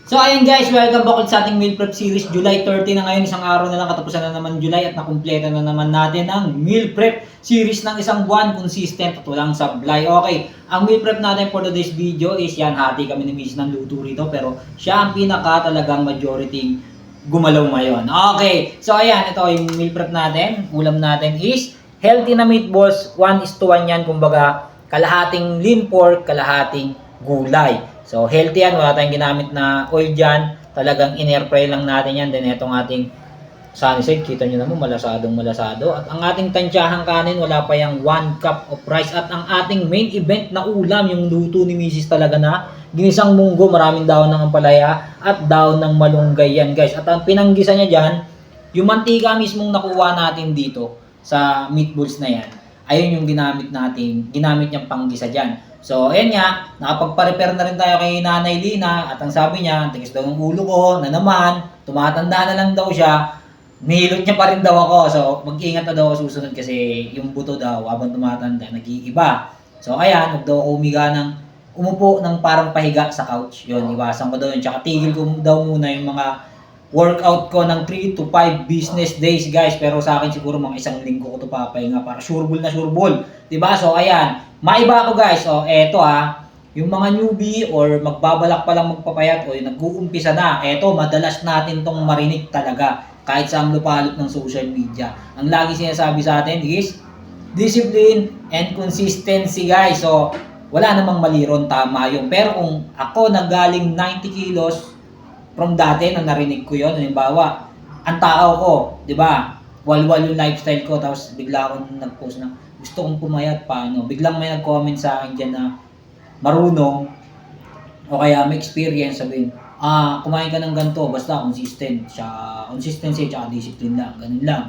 So ayun guys, welcome back ulit sa ating meal prep series. July 30 na ngayon, isang araw na lang katapusan na naman July at nakumpleto na naman natin ang meal prep series ng isang buwan, consistent at walang sablay. Okay, ang meal prep natin for today's video is yan, hati kami ni Miss ng luto rito pero siya ang pinaka talagang majority gumalaw ngayon. Okay, so ayan, ito yung meal prep natin. Ulam natin is healthy na meatballs, 1:1 yan, kumbaga kalahating lean pork, kalahating gulay. So, healthy yan. Wala tayong ginamit na oil dyan. Talagang in-air fry lang natin yan. Then, itong ating sunny side. Kita nyo naman, malasadong malasado. At ang ating tansyahang kanin, wala pa yung 1 cup of rice. At ang ating main event na ulam, yung luto ni Mrs. talaga na ginisang munggo, maraming daon ng ampalaya at daon ng malunggay yan, guys. At ang pinanggisa niya dyan, yung mantika mismong nakuha natin dito sa meatballs na yan, ayun yung ginamit niyang panggisa dyan. So, ayan nga, nakapagpa-repair na rin tayo kay Nanay Lina at ang sabi niya, tigas daw ng ulo ko na naman, tumatanda na lang daw siya, nihilot niya pa rin daw ako. So, mag-ingat na daw ako susunod kasi yung buto daw, habang tumatanda, nag-iiba. So, ayan, huwag daw ako umupo ng parang pahiga sa couch. Yun, iwasan ko daw yun. Tsaka tigil ko daw muna yung mga workout ko ng 3 to 5 business days, guys. Pero sa akin siguro mga isang linggo ko to papahinga para sureball na sureball. Diba? So, ayan. Maiba ako, guys. So, eto yung mga newbie or magbabalak pa lang magpapayat o yung nag-uumpisa na, eto, madalas natin tong marinig talaga kahit sa ang lupalop ng social media. Ang lagi sinasabi sa atin is discipline and consistency, guys. So, wala namang mali ron, tama yun. Pero kung ako nagaling 90 kilos from dati na narinig ko yun, halimbawa, ang tao ko, di ba, walwal yung lifestyle ko, tapos bigla akong nag-post na, gusto kong pumayat, paano? Biglang may nag-comment sa akin dyan na marunong, o kaya may experience, sabihin, kumain ka ng ganito, basta consistency, tsaka discipline lang, ganun lang.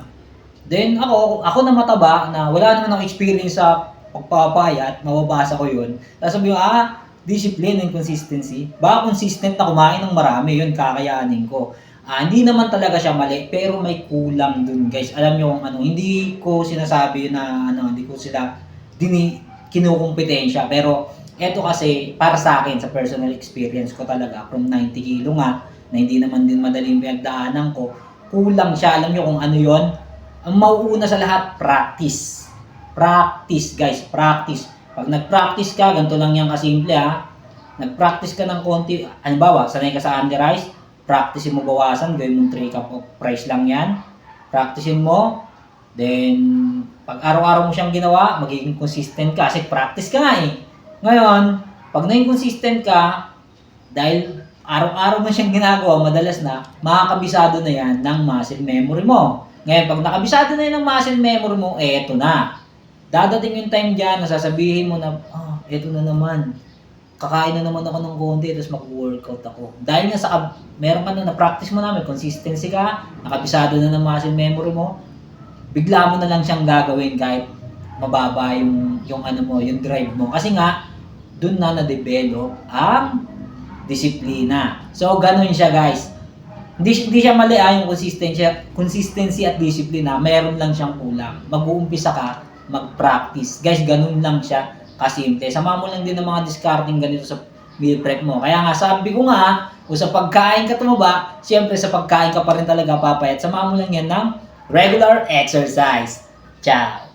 Then ako na mataba, na wala naman akong experience sa pagpapayat, mababasa ko yun, tapos sabi mo, discipline and consistency. Baka consistent na kumain ng marami, yun kakayanin ko. Hindi naman talaga siya mali, pero may kulang dun, guys. Alam nyo kung ano, hindi ko sinasabi na hindi ko sila kinukumpetensya, pero eto kasi para sa akin, sa personal experience ko talaga, from 90 kilo nga, na hindi naman din madaling pinagdaanan ko, kulang siya. Alam nyo kung ano yon? Ang mauuna sa lahat, practice. Practice, guys, practice. Pag nag-practice ka, ganito lang yan kasimple Nag-practice ka ng konti, halimbawa, sanay ka sa under rice, practicein mo bawasan, gawin mong 3 cup of rice lang yan. Practicein mo, then, pag araw-araw mo siyang ginawa, magiging consistent ka, kasi practice ka nga Ngayon, pag naging consistent ka, dahil araw-araw mo siyang ginagawa, madalas na, makakabisado na yan ng muscle memory mo. Ngayon, pag nakabisado na yan ng muscle memory mo, eto na. Dadating yung time dyan na sasabihin mo na, eto na naman. Kakain na naman ako ng konti, tapos mag-workout ako. Dahil nga meron ka na practice mo na, may consistency ka, nakabisado na ng muscle memory mo, bigla mo na lang siyang gagawin kahit mababa yung drive mo. Kasi nga, dun na na-develop ang disiplina. So, ganun siya, guys. Hindi siya mali yung consistency at disiplina. Meron lang siyang kulang. Mag-uumpisa ka, mag-practice. Guys, ganun lang siya kasimple. Sama mo lang din ng mga discarding ganito sa meal prep mo. Kaya nga, sabi ko nga, kung sa pagkain ka tumaba, siyempre sa pagkain ka pa rin talaga papayat. Sama mo lang yan ng regular exercise. Ciao!